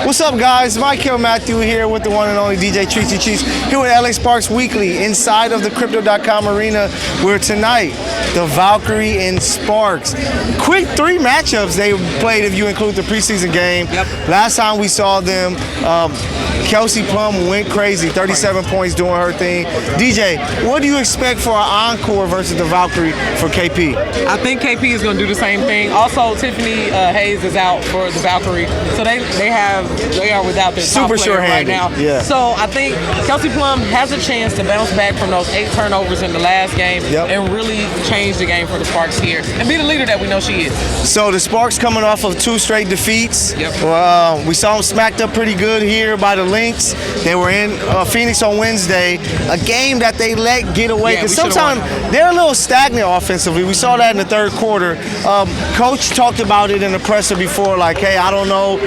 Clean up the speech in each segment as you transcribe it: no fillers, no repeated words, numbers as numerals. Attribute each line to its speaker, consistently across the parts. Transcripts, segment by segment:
Speaker 1: What's up, guys? Michael Matthew here with the one and only DJ Treatsy Treats here with LA Sparks Weekly inside of the Crypto.com arena, where tonight the Valkyrie and Sparks. Quick 3 matchups they played if you include the preseason game.
Speaker 2: Yep.
Speaker 1: Last time we saw them, Kelsey Plum went crazy, 37 points doing her thing. DJ, what do you expect for our encore versus the Valkyrie for KP?
Speaker 2: I think KP is going to do the same thing. Also, Tiffany Hayes is out for the Valkyrie, so they are without their top player right now.
Speaker 1: Yeah.
Speaker 2: So I think Kelsey Plum has a chance to bounce back from those 8 turnovers in the last game and really change the game for the Sparks here and be the leader that we know she is.
Speaker 1: So the Sparks coming off of 2 straight defeats.
Speaker 2: Yep.
Speaker 1: We saw them smacked up pretty good here by the Lynx. They were in Phoenix on Wednesday, a game that they let get away because sometimes they're a little stagnant offensively. We saw that in the third quarter. Coach talked about it in the presser before, like, hey, I don't know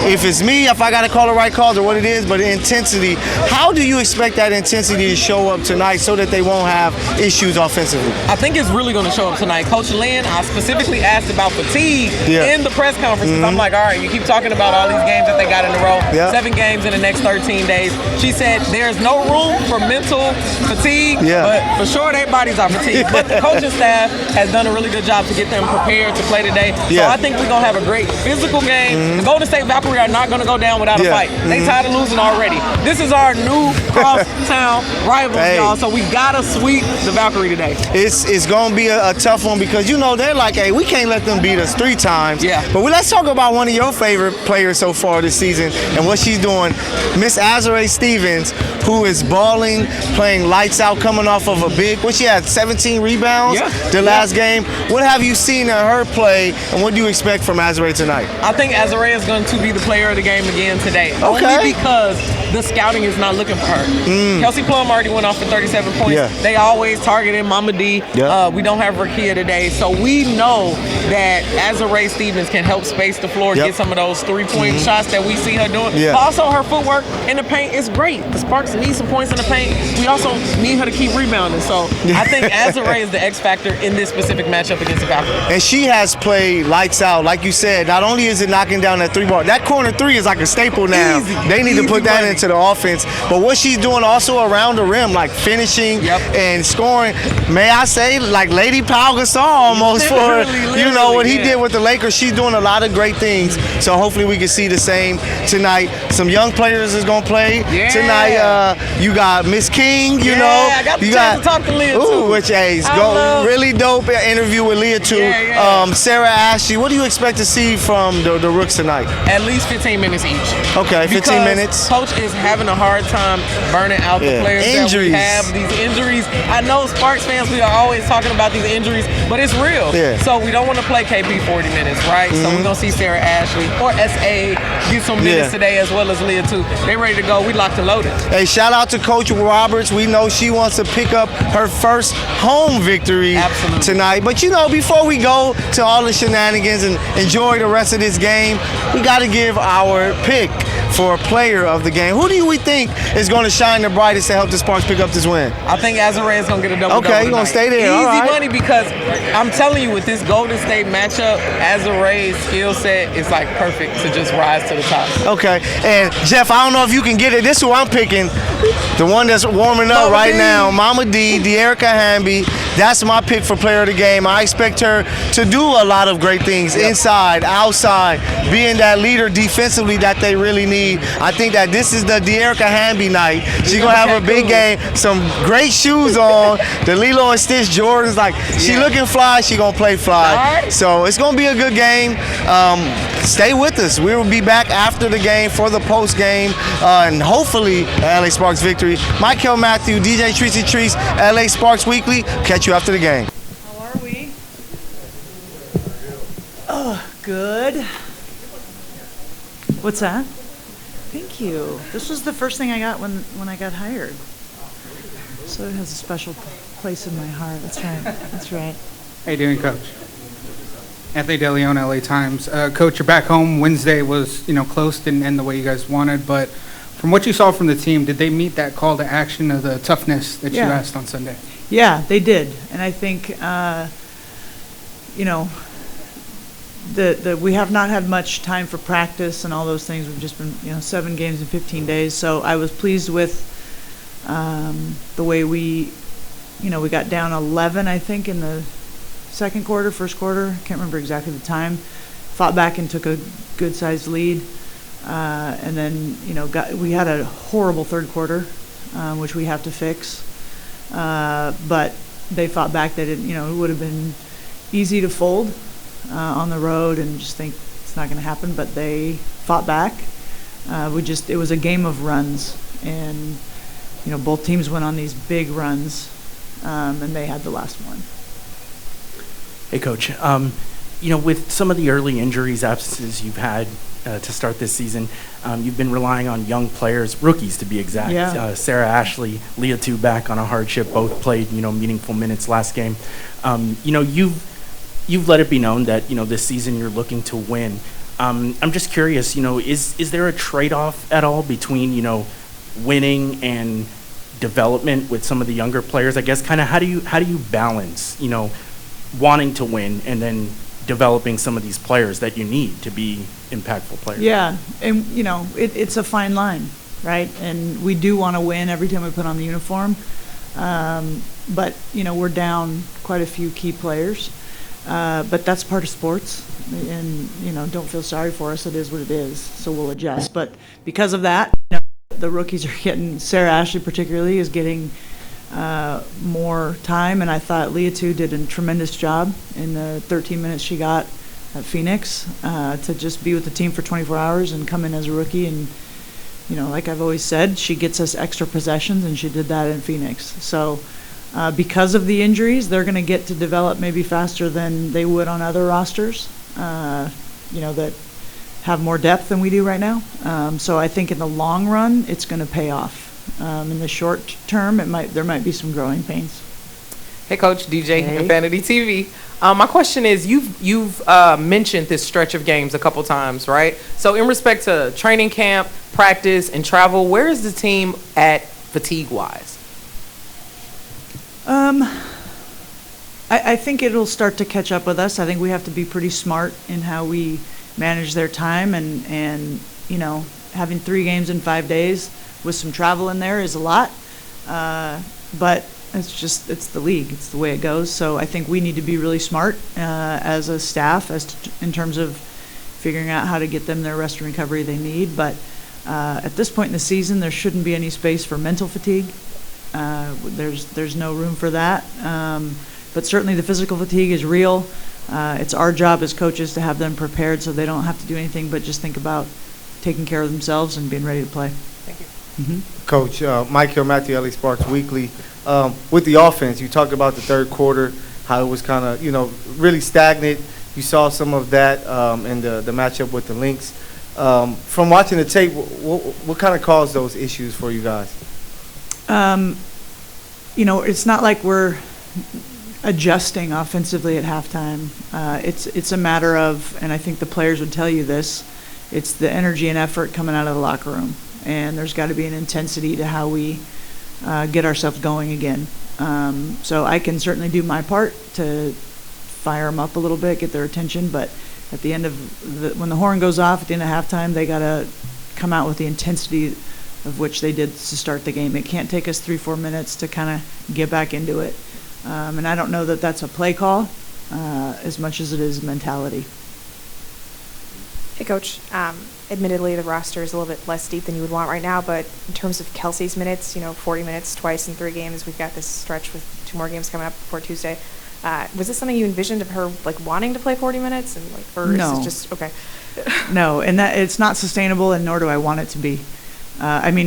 Speaker 1: if it's me, if I got to call the right calls or what it is, but the intensity. How do you expect that intensity to show up tonight so that they won't have issues offensively?
Speaker 2: I think it's really going to show up tonight. Coach Lynn, I specifically asked about fatigue in the press conferences. I'm like, all right, you keep talking about all these games that they got in a row, 7 games in the next 13 days. She said there's no room for mental fatigue, but for sure their bodies are fatigued. But the coaching staff has done a really good job to get them prepared to play today. So I think we're going to have a great physical game. The Golden State Valkyries are not going to go down without a fight. They tired of losing already. This is our new cross-town rivals, y'all, so we got to sweep the Valkyrie today.
Speaker 1: It's going to be a tough one because, you know, they're like, hey, we can't let them beat us 3 times. But let's talk about one of your favorite players so far this season and what she's doing. Miss Azurá Stevens, who is balling, playing lights out, coming off of a big, she had 17 rebounds the last game. What have you seen in her play, and what do you expect from Azurá tonight?
Speaker 2: I think Azurá is going to be the player of the game again today. Only because the scouting is not looking for her. Kelsey Plum already went off for 37 points. They always targeted Mama D. We don't have Rakia today, so we know that Azurá Stevens can help space the floor, get some of those 3-point shots that we see her doing. But also her footwork in the paint is great. The Sparks need some points in the paint. We also need her to keep rebounding. So I think Azurá is the X factor in this specific matchup against the Valkyrie.
Speaker 1: And she has played lights out. Like you said, not only is it knocking down that 3-ball, that corner 3 is like a staple now. They need to put that into the offense. But what she's doing also around the rim, like finishing and scoring, may I say, like Lady Pau Gasol almost for, you know, what he did with the Lakers. She's doing a lot of great things. So hopefully we can see the same tonight. Some young players is going to play tonight. You got Miss King, you know.
Speaker 2: I got the chance to talk to Leah too.
Speaker 1: Which really dope interview with Leah too. Sarah Ashley, what do you expect to see from the Rooks tonight?
Speaker 2: At least 15 minutes each.
Speaker 1: Okay, 15 minutes.
Speaker 2: Coach is having a hard time burning out the players
Speaker 1: injuries.
Speaker 2: That we have. These injuries. I know Sparks fans, we are always talking about these injuries, but it's real. So we don't want to play KP 40 minutes, right? So we're going to see Sarah Ashley or SA get some minutes today, as well as Leah too. They ready to go. We locked and loaded.
Speaker 1: Hey, shout out to Coach Roberts. We know she wants to pick up her first home victory tonight. But, you know, before we go to all the shenanigans and enjoy the rest of this game, we got to give our pick for a player of the game. Who do we think is going to shine the brightest to help the Sparks pick up this win?
Speaker 2: I think Azurá is going to get a double-double
Speaker 1: you're going to stay there.
Speaker 2: Easy money, because I'm telling you, with this Golden State matchup, Azurá's skill set is like perfect to just rise to the top.
Speaker 1: Okay, and Jeff, I don't know if you can get it. This is who I'm picking. The one that's warming up right now, Mama D, De'Erica Hamby. That's my pick for player of the game. I expect her to do a lot of great things inside, outside, being that leader defensively that they really need. I think that this is the De'Erica Hamby night. She's going to have a big game, some great shoes on, the Lilo and Stitch Jordans. Like, she looking fly, she going to play fly. So it's going to be a good game. Stay with us. We will be back after the game for the post game, and hopefully LA Sparks victory. Michael Matthew, DJ Treatsy Treats, LA Sparks Weekly. Catch you after the game.
Speaker 3: How are we? Oh, good. What's that? Thank you. This was the first thing I got when I got hired. So it has a special place in my heart. That's right. That's right.
Speaker 4: How you doing, Coach? Anthony DeLeon, LA Times. Coach, you're back home. Wednesday was, close, didn't end the way you guys wanted, but from what you saw from the team, did they meet that call to action of the toughness that you asked on Sunday?
Speaker 3: Yeah, they did. And I think, we have not had much time for practice and all those things. We've just been 7 games in 15 days. So I was pleased with the way we got down 11, I think, in the first quarter. I can't remember exactly the time. Fought back and took a good-sized lead. And then, we had a horrible third quarter, which we have to fix. But they fought back. They didn't, it would have been easy to fold on the road and just think it's not going to happen. But they fought back. It was a game of runs. And, both teams went on these big runs, and they had the last one.
Speaker 5: Hey, Coach. With some of the early injuries, absences you've had to start this season, you've been relying on young players, rookies to be exact.
Speaker 3: Yeah.
Speaker 5: Sarah Ashley, Leite back on a hardship, both played, meaningful minutes last game. You've let it be known that, this season you're looking to win. I'm just curious, is there a trade-off at all between, winning and development with some of the younger players? I guess kind of how do you balance, wanting to win and then developing some of these players that you need to be impactful players?
Speaker 3: Yeah, and it's a fine line, right? And we do want to win every time we put on the uniform, but we're down quite a few key players, but that's part of sports, and don't feel sorry for us. It is what it is, so we'll adjust. But because of that, the rookies are getting, Sarah Ashley particularly is getting more time, and I thought Leite did a tremendous job in the 13 minutes she got at Phoenix to just be with the team for 24 hours and come in as a rookie. And like I've always said, she gets us extra possessions, and she did that in Phoenix. So because of the injuries, they're going to get to develop maybe faster than they would on other rosters that have more depth than we do right now. So I think in the long run, it's going to pay off. In the short term, there might be some growing pains.
Speaker 2: Hey, Coach, DJ,
Speaker 3: Hey.
Speaker 2: Infinity TV. My question is, you've mentioned this stretch of games a couple times, right? So in respect to training camp, practice, and travel, where is the team at fatigue-wise?
Speaker 3: I think it'll start to catch up with us. I think we have to be pretty smart in how we manage their time, and having 3 games in 5 days with some travel in there is a lot, but it's the league. It's the way it goes. So I think we need to be really smart as a staff in terms of figuring out how to get them their rest and recovery they need. But at this point in the season, there shouldn't be any space for mental fatigue. There's no room for that. But certainly the physical fatigue is real. It's our job as coaches to have them prepared so they don't have to do anything but just think about taking care of themselves and being ready to play.
Speaker 2: Thank you.
Speaker 3: Mm-hmm.
Speaker 1: Coach, Mike Hill, Matthew Ellie, Sparks Weekly. With the offense, you talked about the third quarter, how it was kind of, really stagnant. You saw some of that in the matchup with the Lynx. From watching the tape, what kind of caused those issues for you guys?
Speaker 3: It's not like we're adjusting offensively at halftime. It's a matter of, and I think the players would tell you this, it's the energy and effort coming out of the locker room. And there's got to be an intensity to how we get ourselves going again. So I can certainly do my part to fire them up a little bit, get their attention, but at the end of when the horn goes off at the end of halftime, they got to come out with the intensity of which they did to start the game. It can't take us 3-4 minutes to kind of get back into it. And I don't know that that's a play call as much as it is mentality.
Speaker 6: Hey, Coach. Admittedly, the roster is a little bit less deep than you would want right now, but in terms of Kelsey's minutes, 40 minutes twice in 3 games. We've got this stretch with 2 more games coming up before Tuesday. Was this something you envisioned of her wanting to play 40 minutes, or
Speaker 3: No.
Speaker 6: is it just okay?
Speaker 3: No, and that it's not sustainable, and nor do I want it to be.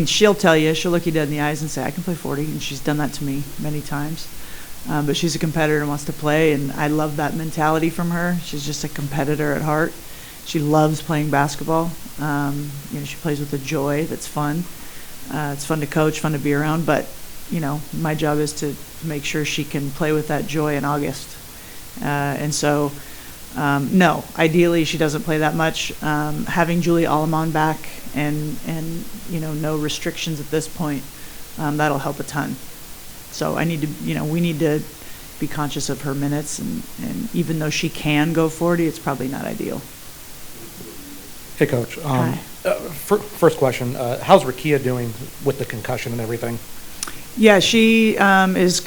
Speaker 3: She'll tell you, she'll look you dead in the eyes and say, I can play 40, and she's done that to me many times. But she's a competitor and wants to play, and I love that mentality from her. She's just a competitor at heart. She loves playing basketball. She plays with a joy that's fun. It's fun to coach, fun to be around, but, my job is to make sure she can play with that joy in August. No, ideally she doesn't play that much. Having Julie Alamon back and no restrictions at this point, that'll help a ton. So we need to be conscious of her minutes, and even though she can go 40, it's probably not ideal.
Speaker 7: Hey, Coach.
Speaker 3: Hi.
Speaker 7: First question, how's Rakia doing with the concussion and everything?
Speaker 3: Yeah, she is,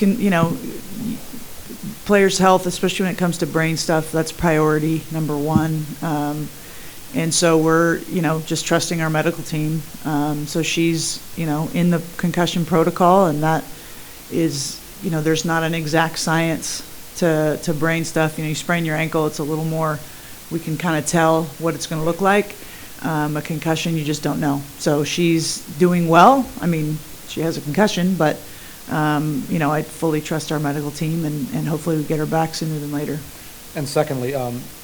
Speaker 3: players' health, especially when it comes to brain stuff, that's priority number one. And so we're, just trusting our medical team. So she's, in the concussion protocol, and that is, there's not an exact science to brain stuff. You sprain your ankle, it's a little more, we can kind of tell what it's going to look like. A concussion, you just don't know. So she's doing well. I mean, she has a concussion, but, I fully trust our medical team, and hopefully we get her back sooner than later.
Speaker 7: And secondly,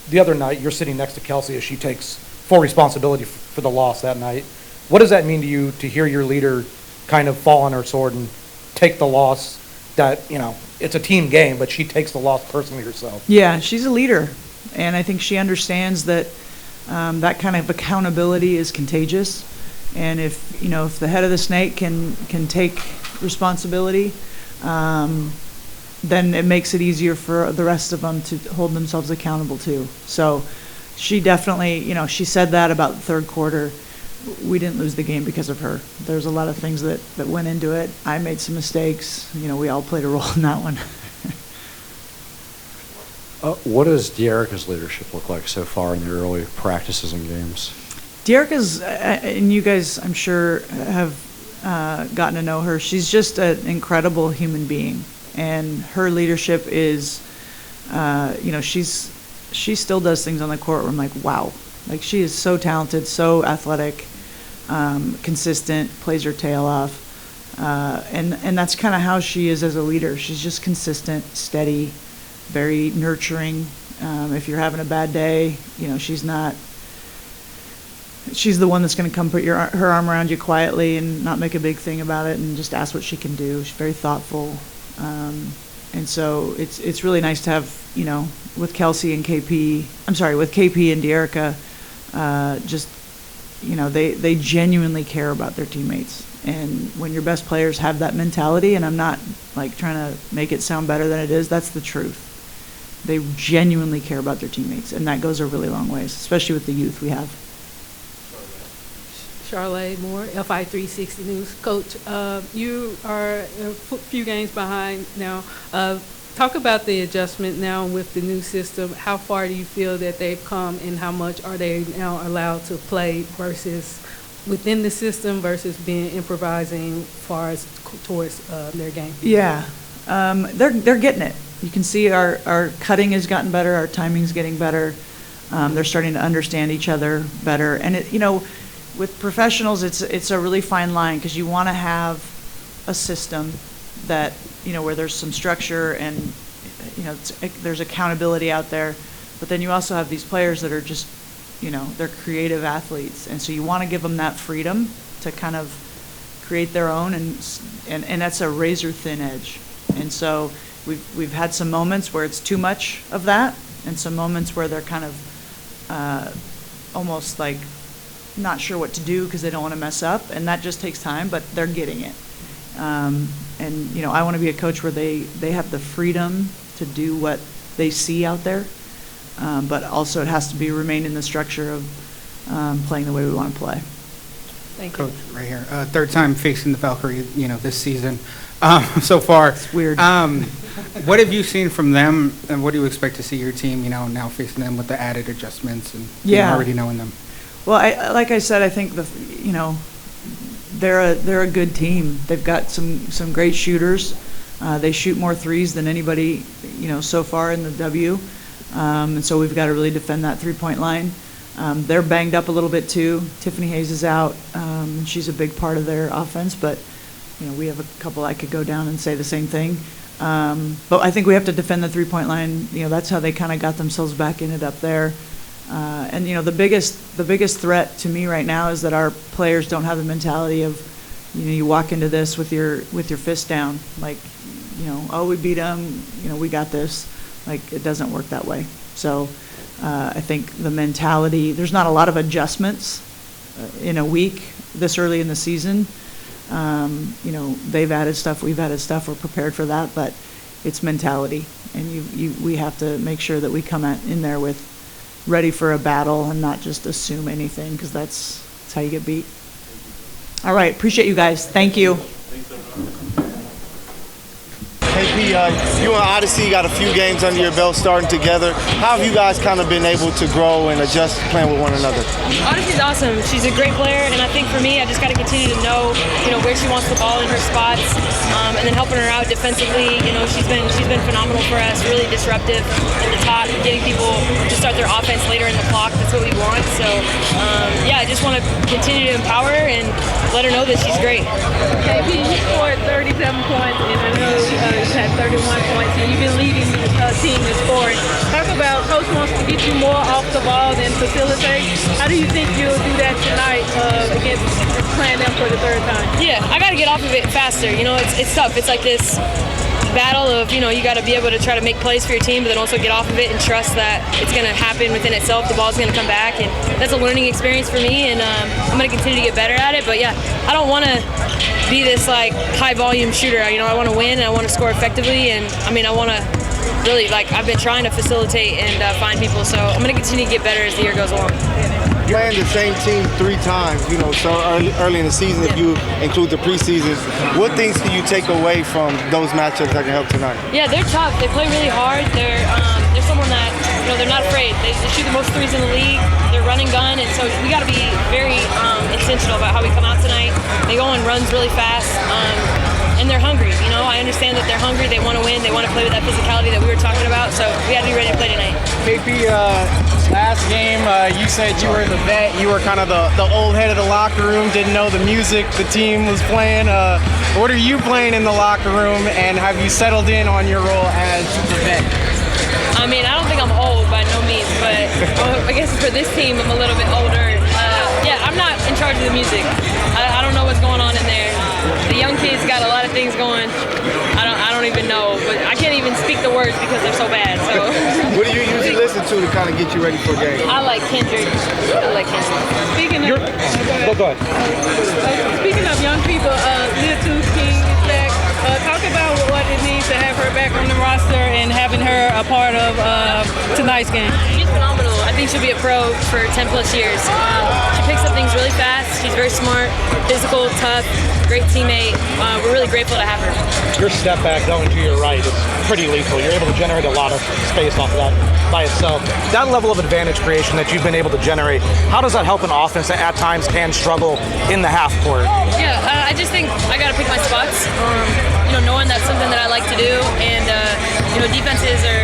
Speaker 7: the other night, you're sitting next to Kelsey as she takes full responsibility for the loss that night. What does that mean to you to hear your leader kind of fall on her sword and take the loss that, it's a team game, but she takes the loss personally herself?
Speaker 3: Yeah, she's a leader, and I think she understands that that kind of accountability is contagious. And if the head of the snake can take responsibility, then it makes it easier for the rest of them to hold themselves accountable too. So she definitely, she said that about the third quarter. We didn't lose the game because of her. There's a lot of things that went into it. I made some mistakes. We all played a role in that one.
Speaker 8: What does De'Erica's leadership look like so far in the early practices and games?
Speaker 3: De'Erica's, and you guys, I'm sure, have gotten to know her. She's just an incredible human being, and her leadership is, she still does things on the court where I'm like, wow. Like, she is so talented, so athletic, consistent, plays her tail off, and that's kind of how she is as a leader. She's just consistent, steady, very nurturing. If you're having a bad day, she's the one that's going to come put her arm around you quietly and not make a big thing about it and just ask what she can do. She's very thoughtful. And so it's really nice to have, with Kelsey and with KP and De'Erica, they genuinely care about their teammates. And when your best players have that mentality, and I'm not like trying to make it sound better than it is, that's the truth. They genuinely care about their teammates, and that goes a really long ways, especially with the youth we have.
Speaker 9: Charlotte Moore, FI360 News. Coach, you are a few games behind now. Talk about the adjustment now with the new system. How far do you feel that they've come, and how much are they now allowed to play versus within the system versus being improvising as far as towards their game?
Speaker 3: Yeah, they're getting it. You can see our cutting has gotten better, our timing's getting better. They're starting to understand each other better, and with professionals, it's a really fine line because you want to have a system that where there's some structure and there's accountability out there, but then you also have these players that are just they're creative athletes, and so you want to give them that freedom to kind of create their own, and that's a razor thin edge. And so we've had some moments where it's too much of that, and some moments where they're kind of almost like not sure what to do because they don't want to mess up, and that just takes time, but they're getting it. And I want to be a coach where they have the freedom to do what they see out there, but also it has to remain in the structure of playing the way we want to play.
Speaker 9: Thank you.
Speaker 4: Coach, right here. Third time facing the Valkyries, this season so far.
Speaker 3: It's weird.
Speaker 4: What have you seen from them, and what do you expect to see your team, now facing them with the added adjustments and already knowing them?
Speaker 3: Well, like I said, I think they're a good team. They've got some great shooters. They shoot more threes than anybody, so far in the W. And so we've got to really defend that three-point line. They're banged up a little bit too. Tiffany Hayes is out. She's a big part of their offense, but we have a couple I could go down and say the same thing. But I think we have to defend the three-point line. That's how they kind of got themselves back in it up there. And the biggest threat to me right now is that our players don't have the mentality of, you walk into this with your fist down, like, oh, we beat them, we got this. Like, it doesn't work that way. So I think the mentality, there's not a lot of adjustments in a week this early in the season. They've added stuff, we've added stuff, we're prepared for that, but it's mentality. And we have to make sure that we come in there with ready for a battle and not just assume anything, because that's how you get beat. All right, appreciate you guys. Thank you.
Speaker 1: KP, you and Odyssey got a few games under your belt starting together. How have you guys kind of been able to grow and adjust playing with one another?
Speaker 10: Odyssey's awesome. She's a great player, and I think for me, I just got to continue to know, where she wants the ball in her spots, and then helping her out defensively. She's been phenomenal for us, really disruptive in the top, getting people to start their offense later in the clock. That's what we want. So, I just want to continue to empower her and let her know that she's great.
Speaker 9: KP, you scored 37 points, and I know you've had 31 points, and you've been leading the team in scoring. Talk about Coach wants to get you more off the ball than facilitate. How do you think you'll do that tonight against playing them for the third time?
Speaker 10: Yeah, I got to get off of it faster. It's tough. It's like this battle of, you got to be able to try to make plays for your team, but then also get off of it and trust that it's going to happen within itself. The ball's going to come back, and that's a learning experience for me, and I'm going to continue to get better at it. But yeah, I don't want to be this like high volume shooter. I want to win, and I want to score effectively, and I want to really, I've been trying to facilitate and find people, so I'm going to continue to get better as the year goes along.
Speaker 1: Playing the same team 3 times, so early in the season, if you include the preseason, what things can you take away from those matchups that can help tonight?
Speaker 10: Yeah, they're tough. They play really hard. They're someone that, they're not afraid. They shoot the most threes in the league. They're running gun, and so we got to be very intentional about how we come out tonight. They go on runs really fast. And they're hungry, I understand that they're hungry, they want to win, they want to play with that physicality that we were talking about, so we got to be ready to play tonight.
Speaker 11: KP, last game, you said you were the vet, you were kind of the old head of the locker room, didn't know the music the team was playing. What are you playing in the locker room, and have you settled in on your role as the vet?
Speaker 10: I don't think I'm old by no means, but I guess for this team, I'm a little bit older. I'm not in charge of the music. I don't know what's going on in there. The young kids got a lot of things going. I don't even know, but I can't even speak the words because they're so bad. So.
Speaker 1: What do you usually listen to kind of get you ready for a game?
Speaker 10: I like Kendrick. Speaking
Speaker 9: of young people, Leite King is back. Talk about what it means to have her back on the roster and having her a part of tonight's game.
Speaker 10: She's phenomenal. I think she'll be a pro for 10 plus years. She picks up things really fast. She's very smart, physical, tough, great teammate. We're really grateful to have her.
Speaker 7: Your step back going to your right is pretty lethal. You're able to generate a lot of space off of that by itself. That level of advantage creation that you've been able to generate, how does that help an offense that at times can struggle in the half court?
Speaker 10: Yeah, I just think I got to pick my spots. Knowing that's something that I like to do, and defenses are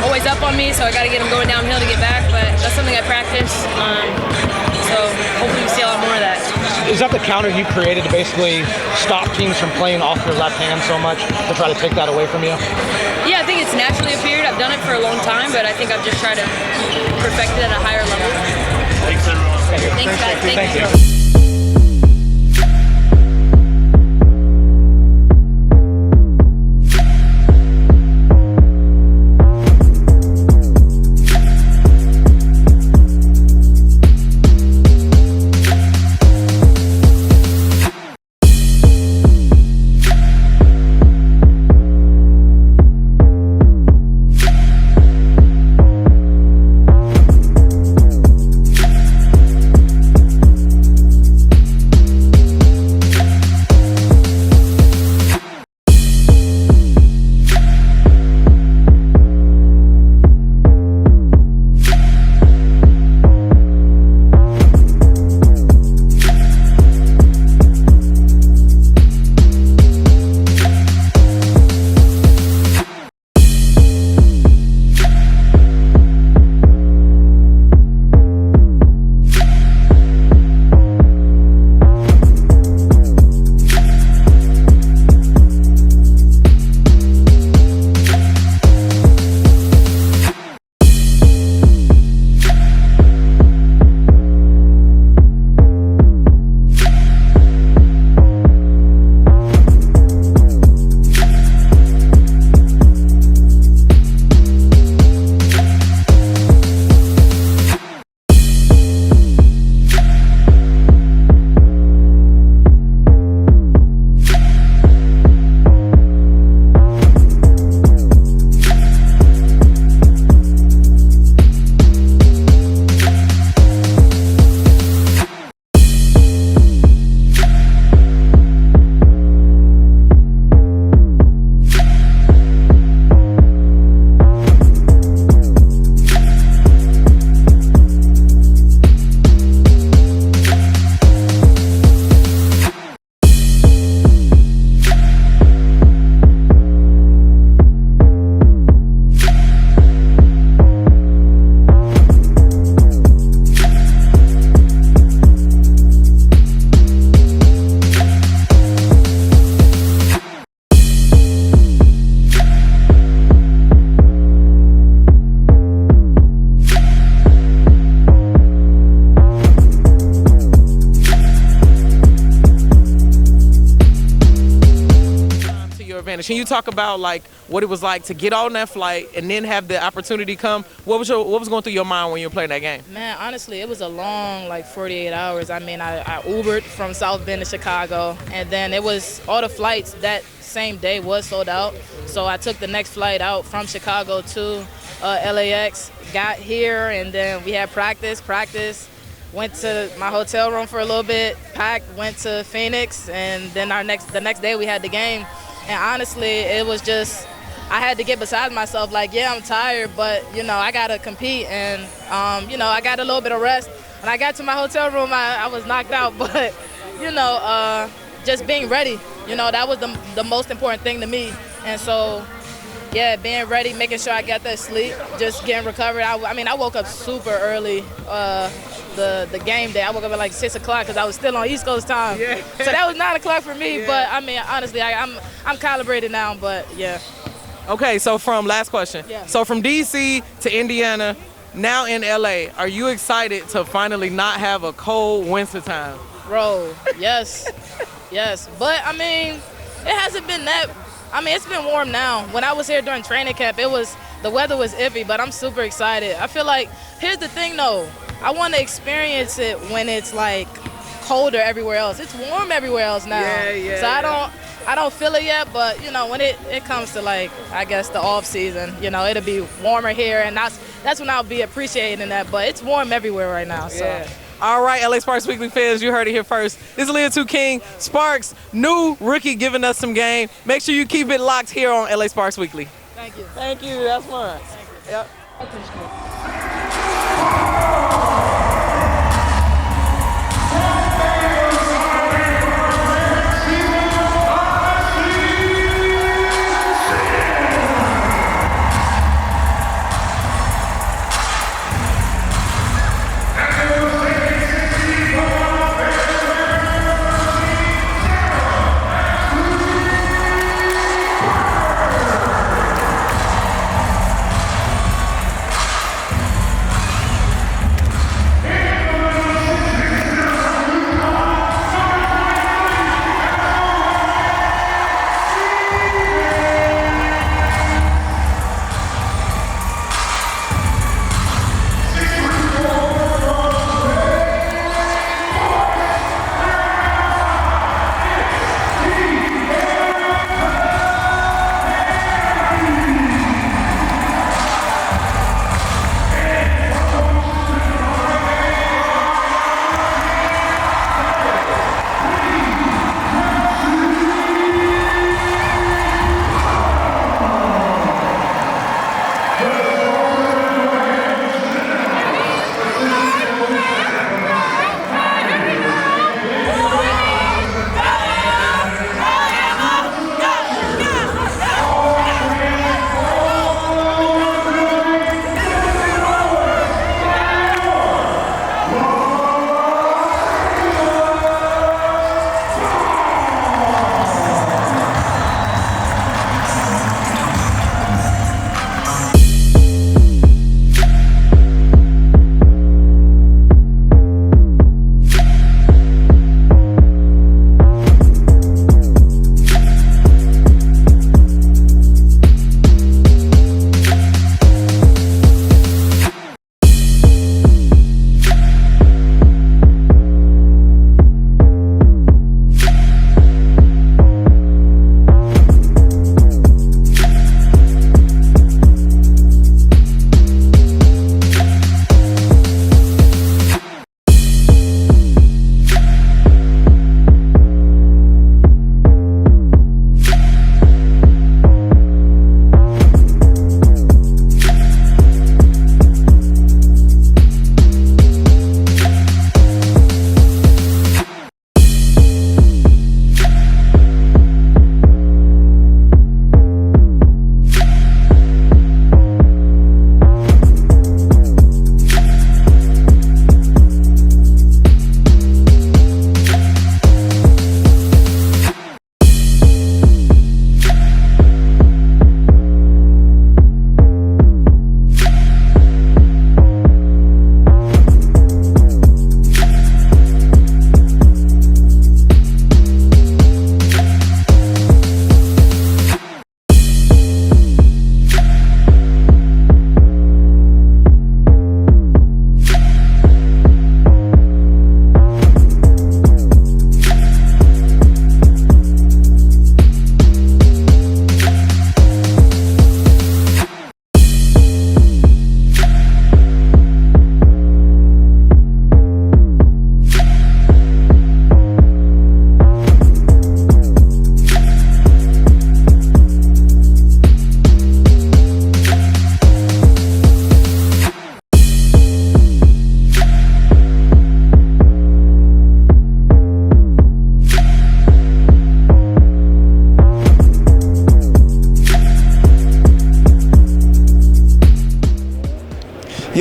Speaker 10: always up on me, so I got to get them going downhill to get back, but that's something I practice, so hopefully we see a lot more of that.
Speaker 7: Is that the counter you created to basically stop teams from playing off your left hand so much, to try to take that away from you?
Speaker 10: Yeah, I think it's naturally appeared. I've done it for a long time, but I think I've just tried to perfect it at a higher level.
Speaker 11: Thanks, everyone.
Speaker 10: Thanks, guys. Thank you.
Speaker 2: advantage. Can you talk about like what it was like to get on that flight and then have the opportunity come? What was going through your mind when you were playing that game?
Speaker 12: Man, honestly, it was a long, like 48 hours. I mean, I Ubered from South Bend to Chicago, and then it was all the flights that same day was sold out. So I took the next flight out from Chicago to LAX, got here, and then we had practice, went to my hotel room for a little bit, packed, went to Phoenix, and then the next day we had the game. And honestly, it was just, I had to get beside myself, like, yeah, I'm tired, but, you know, I got to compete, and, you know, I got a little bit of rest. When I got to my hotel room, I was knocked out, but, you know, just being ready, you know, that was the most important thing to me. And so, yeah, being ready, making sure I got that sleep, just getting recovered. I mean, I woke up super early the game day. I woke up at like 6 o'clock because I was still on East Coast time. Yeah. So that was 9 o'clock for me. Yeah. But, I mean, honestly, I'm calibrated now, but, yeah.
Speaker 2: Okay, so last question.
Speaker 12: Yeah.
Speaker 2: So from D.C. to Indiana, now in L.A., are you excited to finally not have a cold winter time?
Speaker 12: Bro, yes. Yes. But, I mean, it hasn't been that. I mean, it's been warm now. When I was here during training camp, the weather was iffy, but I'm super excited. I feel like, here's the thing though, I want to experience it when it's like colder everywhere else. It's warm everywhere else now. Yeah. So I don't feel it yet, but you know, when it comes to like, I guess the off season, you know, it'll be warmer here, and that's when I'll be appreciating that. But it's warm everywhere right now. So.
Speaker 2: Yeah. All right, LA Sparks Weekly fans, you heard it here first. This is Leah 2 King. Sparks, new rookie giving us some game. Make sure you keep it locked here on LA Sparks Weekly.
Speaker 12: Thank you.
Speaker 2: Thank you. That's fun. Yep.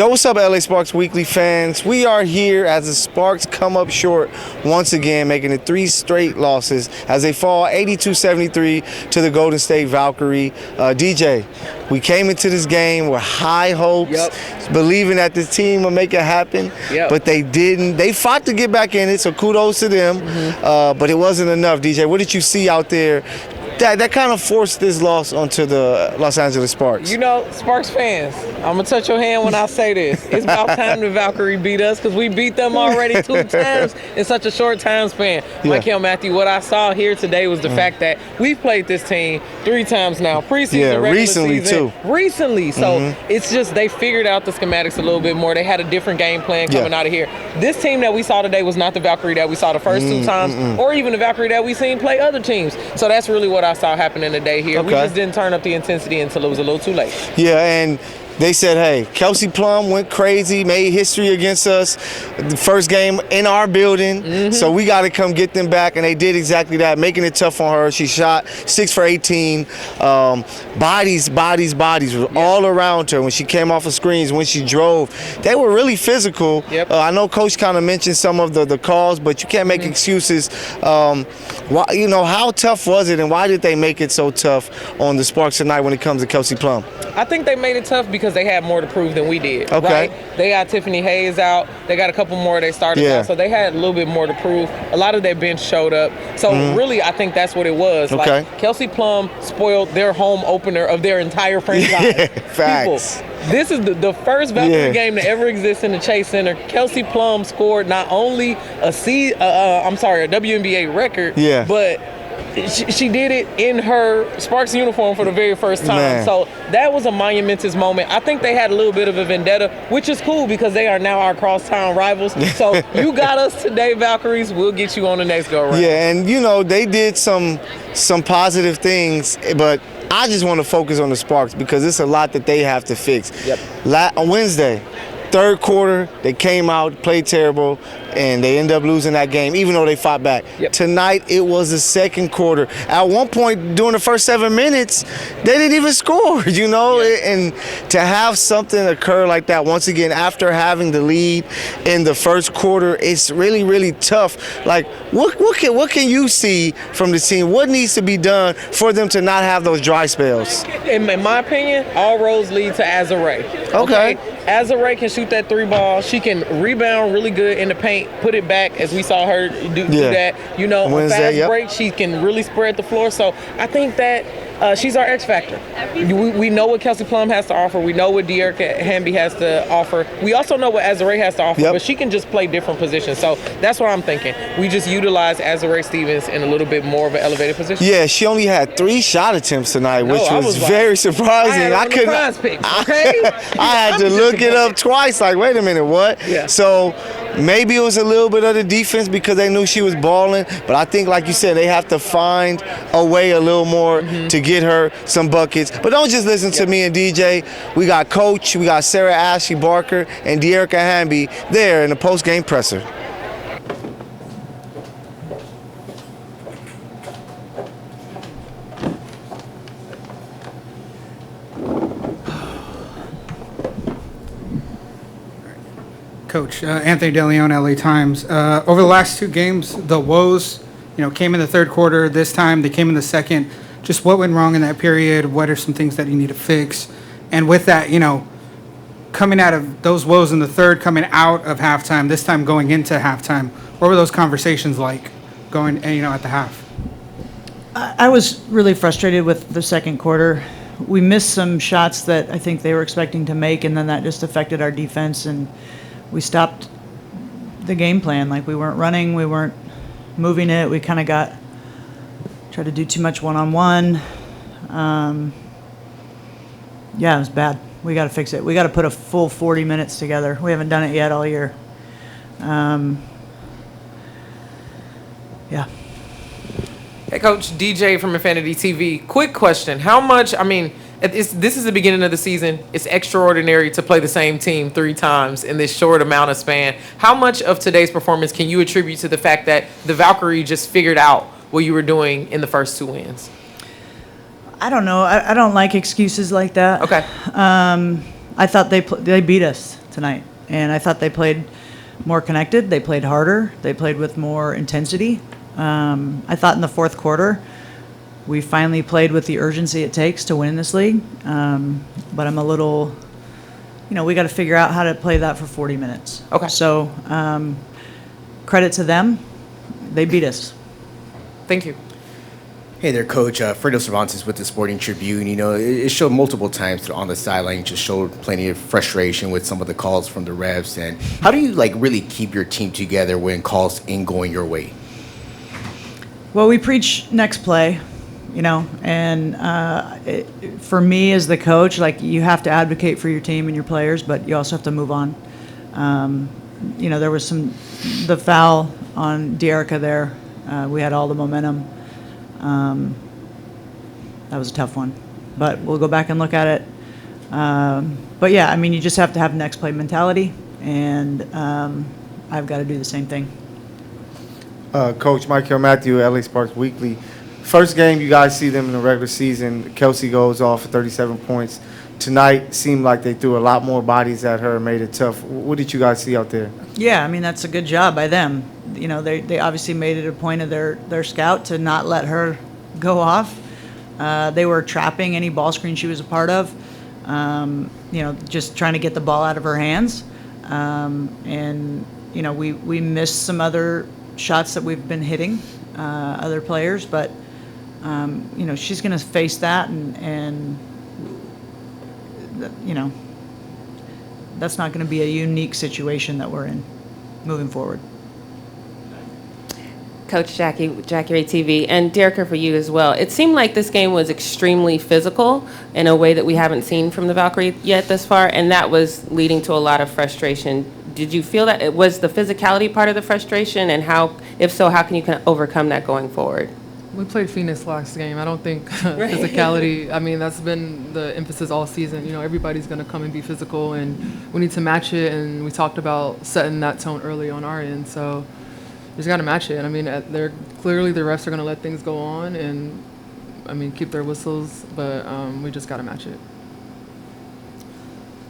Speaker 1: Yo, what's up, LA Sparks Weekly fans? We are here as the Sparks come up short once again, making it 3 straight losses as they fall 82-73 to the Golden State Valkyries. DJ, we came into this game with high hopes, believing that this team would make it happen, but they didn't. They fought to get back in it, so kudos to them, but it wasn't enough. DJ, what did you see out there that kind of forced this loss onto the Los Angeles Sparks?
Speaker 2: You know, Sparks fans, I'm going to touch your hand when I say this. It's about time the Valkyrie beat us because we beat them already 2 times in such a short time span. Michael Matthew, what I saw here today was the fact that we've played this team 3 times now. Preseason, regular
Speaker 1: recently
Speaker 2: season,
Speaker 1: too.
Speaker 2: Recently. So it's just they figured out the schematics a little bit more. They had a different game plan coming out of here. This team that we saw today was not the Valkyrie that we saw the first 2 times or even the Valkyrie that we seen play other teams. So that's really what I saw happening today here. We just didn't turn up the intensity until it was a little too late.
Speaker 1: Yeah, and they said, hey, Kelsey Plum went crazy, made history against us. The first game in our building, so we got to come get them back, and they did exactly that, making it tough on her. She shot 6 for 18. Bodies were all around her when she came off of screens, when she drove. They were really physical. I know Coach kind of mentioned some of the calls, but you can't make excuses. Why, you know, how tough was it, and why did they make it so tough on the Sparks tonight when it comes to Kelsey Plum?
Speaker 2: I think they made it tough because they had more to prove than we did. Right? They got Tiffany Hayes out. They got a couple more they started out. So they had a little bit more to prove. A lot of their bench showed up. So really, I think that's what it was. Like, Kelsey Plum spoiled their home opener of their entire franchise.
Speaker 1: Facts.
Speaker 2: People, this is the first Valkyrie game to ever exist in the Chase Center. Kelsey Plum scored not only a WNBA record, but she did it in her Sparks uniform for the very first time. So that was a monumentous moment. I think they had a little bit of a vendetta, which is cool because they are now our crosstown rivals. So you got us today, Valkyries. We'll get you on the next go-around.
Speaker 1: Yeah, and you know, they did some positive things, but I just want to focus on the Sparks because it's a lot that they have to fix. On Wednesday, third quarter, they came out, played terrible, and they ended up losing that game, even though they fought back. Tonight, it was the second quarter. At one point, during the first 7 minutes, they didn't even score, you know? And to have something occur like that, once again, after having the lead in the first quarter, it's really, really tough. Like, what can you see from the team? What needs to be done for them to not have those dry spells?
Speaker 2: In my opinion, all roads lead to Azuré. Okay. Azuré can shoot that 3 ball. She can rebound really good in the paint, put it back, as we saw her do that. You know, on fast break, she can really spread the floor. So I think that she's our X factor. We know what Kelsey Plum has to offer. We know what De'Erica Hamby has to offer. We also know what Azuré has to offer, but she can just play different positions. So that's what I'm thinking. We just utilize Azuré Stevens in a little bit more of an elevated position.
Speaker 1: Yeah, she only had 3 shot attempts tonight, which was very surprising. I couldn't. I had to look it up twice. Like, wait a minute, what? So maybe it was a little bit of the defense because they knew she was balling. But I think, like you said, they have to find a way a little more to get her some buckets. But don't just listen to me and DJ. We got Coach, we got Sarah Ashley Barker, and De'Erica Hamby there in the post-game presser.
Speaker 4: Coach, Anthony DeLeon, LA Times. Over the last 2 games, the woes, came in the third quarter. This time, they came in the second. Just what went wrong in that period? What are some things that you need to fix? And with that, coming out of those woes in the third, coming out of halftime, this time going into halftime, what were those conversations like going, at the half?
Speaker 3: I was really frustrated with the second quarter. We missed some shots that I think they were expecting to make, and then that just affected our defense, and we stopped the game plan. Like, we weren't running, we weren't moving it. We kind of tried to do too much one-on-one. It was bad. We got to fix it. We got to put a full 40 minutes together. We haven't done it yet all year.
Speaker 2: Hey, Coach, DJ from Infinity TV. Quick question. How much, this is the beginning of the season. It's extraordinary to play the same team 3 times in this short amount of span. How much of today's performance can you attribute to the fact that the Valkyrie just figured out what you were doing in the first 2 wins?
Speaker 3: I don't know. I don't like excuses like that. Okay. I thought they beat us. tonight. And I thought they played more connected. They played harder. They played with more intensity. I thought in the fourth quarter, we finally played with the urgency it takes to win this league. But I'm a little, we got to figure out how to play that for 40 minutes.
Speaker 13: Okay.
Speaker 3: So credit to them. They beat us.
Speaker 13: Thank you.
Speaker 14: Hey there, Coach. Fredo Cervantes with the Sporting Tribune. It showed multiple times on the sideline, just showed plenty of frustration with some of the calls from the refs. And how do you really keep your team together when calls ain't going your way?
Speaker 3: Well, we preach next play, and for me as the coach, you have to advocate for your team and your players, but you also have to move on. There was the foul on De'Erica there. We had all the momentum. That was a tough one, but we'll go back and look at it. But yeah, you just have to have next play mentality, and I've got to do the same thing.
Speaker 1: Coach Michael Matthew, LA Sparks Weekly. First game, you guys see them in the regular season. Kelsey goes off for 37 points. Tonight seemed like they threw a lot more bodies at her, made it tough. What did you guys see out there?
Speaker 3: Yeah, that's a good job by them. They obviously made it a point of their scout to not let her go off. They were trapping any ball screen she was a part of, just trying to get the ball out of her hands. We missed some other shots that we've been hitting, other players, but she's going to face that, and that's not going to be a unique situation that we're in moving forward.
Speaker 13: Coach Jackie Ray TV, and De'Erica, for you as well. It seemed like this game was extremely physical in a way that we haven't seen from the Valkyries yet thus far, and that was leading to a lot of frustration. Did you feel that it was the physicality part of the frustration, and how, if so, how can you overcome that going forward?
Speaker 15: We played Phoenix last game. I don't think physicality, that's been the emphasis all season. Everybody's going to come and be physical, and we need to match it, and we talked about setting that tone early on our end, so we just got to match it. They're clearly the refs are going to let things go on and, keep their whistles, but we just got to match it.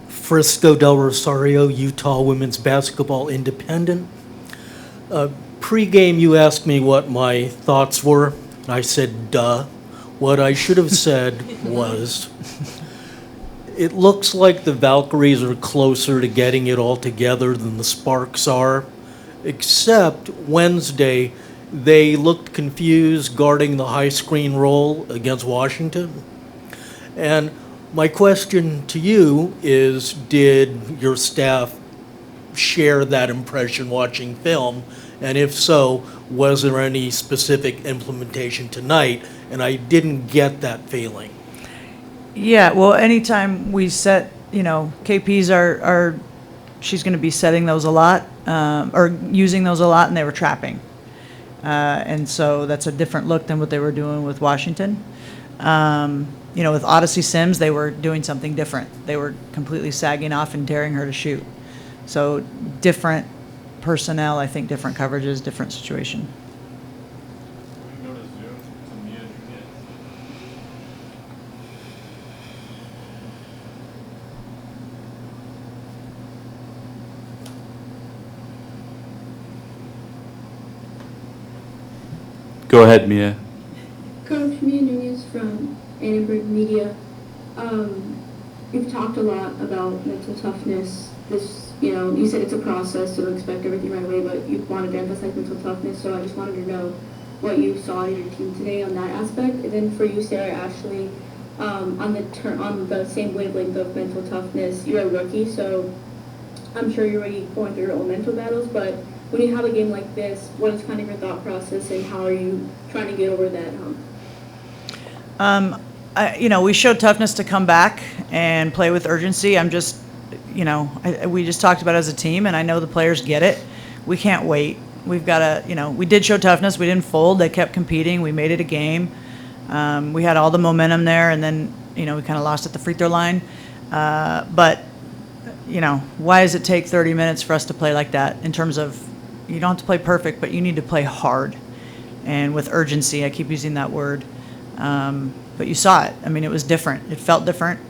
Speaker 16: Frisco Del Rosario, Utah Women's Basketball Independent. Pre-game, you asked me what my thoughts were. I said, duh. What I should have said was, it looks like the Valkyries are closer to getting it all together than the Sparks are, except Wednesday, they looked confused guarding the high screen roll against Washington. And my question to you is, did your staff share that impression watching film? And if so, was there any specific implementation tonight? And I didn't get that feeling.
Speaker 3: Yeah, well, anytime we set, KPs are she's going to be setting those a lot, or using those a lot, and they were trapping. And so that's a different look than what they were doing with Washington. With Odyssey Sims, they were doing something different. They were completely sagging off and daring her to shoot. So different personnel, I think different coverages, different situation.
Speaker 17: Go ahead, Mia.
Speaker 18: Coach, Mia Nunez from Annenberg Media. You've talked a lot about mental toughness. You said it's a process, so don't expect everything right away, but you wanted to emphasize mental toughness, so I just wanted to know what you saw in your team today on that aspect. And then for you, Sarah Ashley, on the same wavelength of mental toughness, you're a rookie, so I'm sure you're already going through your own mental battles, but when you have a game like this, what is kind of your thought process, and how are you trying to get over that hump?
Speaker 3: We showed toughness to come back and play with urgency. We just talked about it as a team, and I know the players get it. We can't wait. We've got to, we did show toughness. We didn't fold. They kept competing. We made it a game. We had all the momentum there, and then, we kind of lost at the free throw line. But why does it take 30 minutes for us to play like that? In terms of, you don't have to play perfect, but you need to play hard and with urgency. I keep using that word. But you saw it. It was different. It felt different.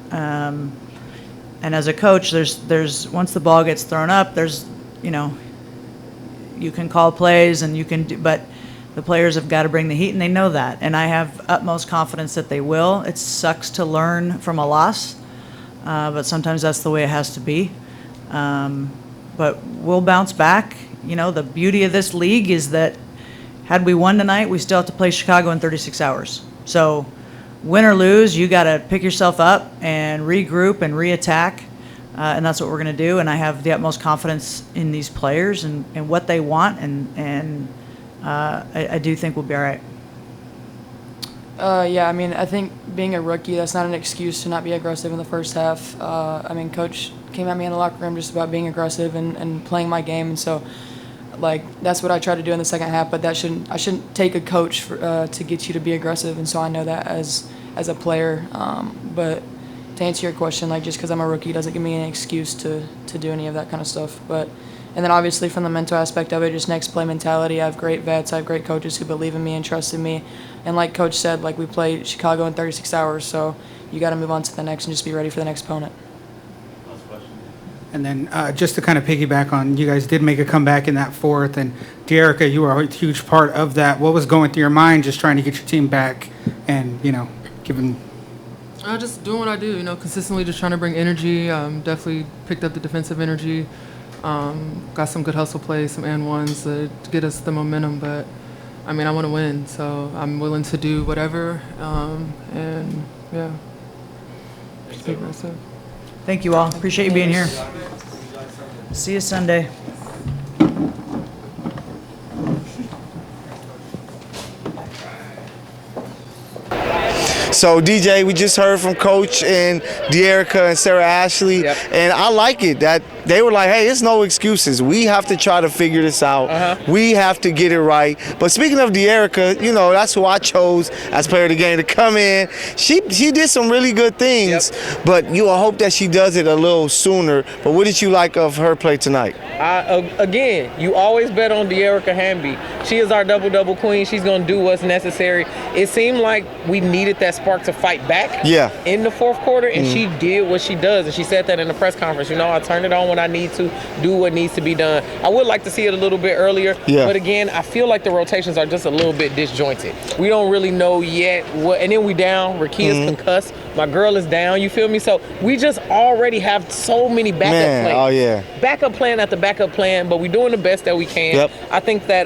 Speaker 3: And as a coach, there's once the ball gets thrown up, there's, you can call plays and you can do, but the players have got to bring the heat, and they know that. And I have utmost confidence that they will. It sucks to learn from a loss, but sometimes that's the way it has to be. But we'll bounce back. The beauty of this league is that had we won tonight, we still have to play Chicago in 36 hours. So win or lose, you got to pick yourself up and regroup and reattack, and that's what we're going to do. And I have the utmost confidence in these players and what they want, and I do think we'll be all right.
Speaker 17: Yeah, I think being a rookie, that's not an excuse to not be aggressive in the first half. Coach came at me in the locker room just about being aggressive and playing my game, and so that's what I tried to do in the second half. But I shouldn't take a coach to get you to be aggressive, and so I know that as a player. But to answer your question, just because I'm a rookie doesn't give me an excuse to do any of that kind of stuff. And then obviously from the mental aspect of it, just next play mentality. I have great vets. I have great coaches who believe in me and trust in me. And like Coach said, we played Chicago in 36 hours, so you got to move on to the next and just be ready for the next opponent.
Speaker 4: And then just to kind of piggyback on, you guys did make a comeback in that fourth, and Dearica, you were a huge part of that. What was going through your mind just trying to get your team back and, giving...
Speaker 15: Just doing what I do, consistently just trying to bring energy. Definitely picked up the defensive energy. Got some good hustle plays, some and ones to get us the momentum, but I want to win, so I'm willing to do whatever, and yeah. Just take myself.
Speaker 3: Thank you all. Appreciate you being here. See you Sunday.
Speaker 1: So, DJ, we just heard from Coach and Dearica and Sarah Ashley, and I like it that they were like, hey, it's no excuses. We have to try to figure this out. We have to get it right. But speaking of Dearica, that's who I chose as player of the game to come in. She did some really good things, but you hope that she does it a little sooner. But what did you like of her play tonight?
Speaker 2: Again, you always bet on Dearica Hamby. She is our double-double queen. She's going to do what's necessary. It seemed like we needed that spark to fight back in the fourth quarter, and she did what she does, and she said that in the press conference. I turn it on when I need to, do what needs to be done. I would like to see it a little bit earlier, but again, I feel like the rotations are just a little bit disjointed. We don't really know yet what, and then we down. Rakia's concussed. My girl is down, you feel me? So we just already have so many backup plans.
Speaker 1: Oh, yeah.
Speaker 2: Backup plan after backup plan, but we're doing the best that we can. I think that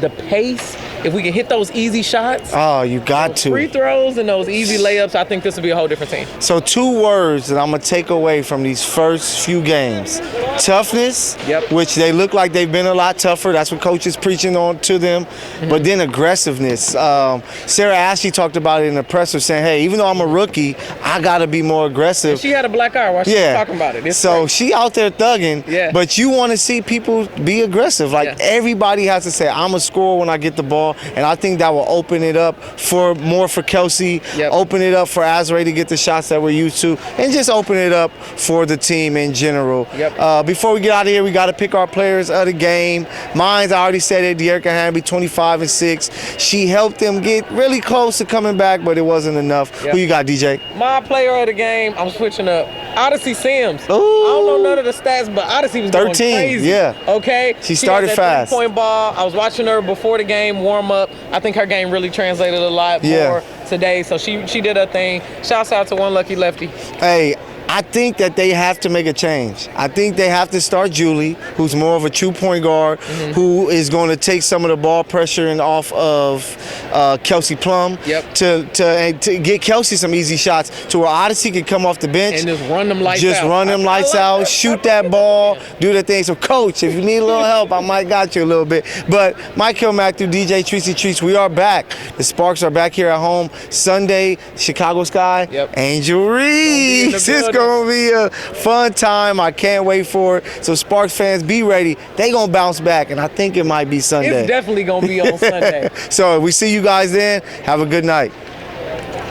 Speaker 2: the pace, if we can hit those easy shots.
Speaker 1: Oh, you got to.
Speaker 2: Free throws and those easy layups, I think this will be a whole different team.
Speaker 1: So 2 words that I'm going to take away from these first few games. Toughness, which they look like they've been a lot tougher. That's what Coach is preaching on to them. But then aggressiveness. Sarah Ashley talked about it in the presser saying, hey, even though I'm a rookie, I got to be more aggressive.
Speaker 2: And she had a black eye while she was talking about it.
Speaker 1: So she out there thugging, but you want to see people be aggressive. Everybody has to say, I'm a scorer when I get the ball, and I think that will open it up for Kelsey, open it up for Azrae to get the shots that we're used to, and just open it up for the team in general. Before we get out of here, we got to pick our players of the game. Mine's, I already said it, Dearica Hamby, 25-6. She helped them get really close to coming back, but it wasn't enough. Who you got, DJ?
Speaker 2: My player of the game, I'm switching up. Odyssey Sims. Ooh. I don't know none of the stats, but Odyssey was
Speaker 1: 13,
Speaker 2: going crazy. Okay?
Speaker 1: She started
Speaker 2: had that
Speaker 1: fast.
Speaker 2: 3-point ball. I was watching her before the game warm up. I think her game really translated a lot more today, so she did her thing. Shouts out to one lucky lefty.
Speaker 1: Hey, I think that they have to make a change. I think they have to start Julie, who's more of a true point guard, who is going to take some of the ball pressure and off of Kelsey Plum to get Kelsey some easy shots to where Odyssey can come off the bench
Speaker 2: and just run them lights
Speaker 1: out. Run them lights out, shoot that ball, do the thing. So, Coach, if you need a little help, I might got you a little bit. But Michael Matthew, DJ Treacy Treats, we are back. The Sparks are back here at home Sunday, Chicago Sky. Angel Reese. It's going to be a fun time. I can't wait for it. So, Sparks fans, be ready. They going to bounce back, and I think it might be Sunday.
Speaker 2: It's definitely going to be on Sunday.
Speaker 1: So, we see you guys then. Have a good night.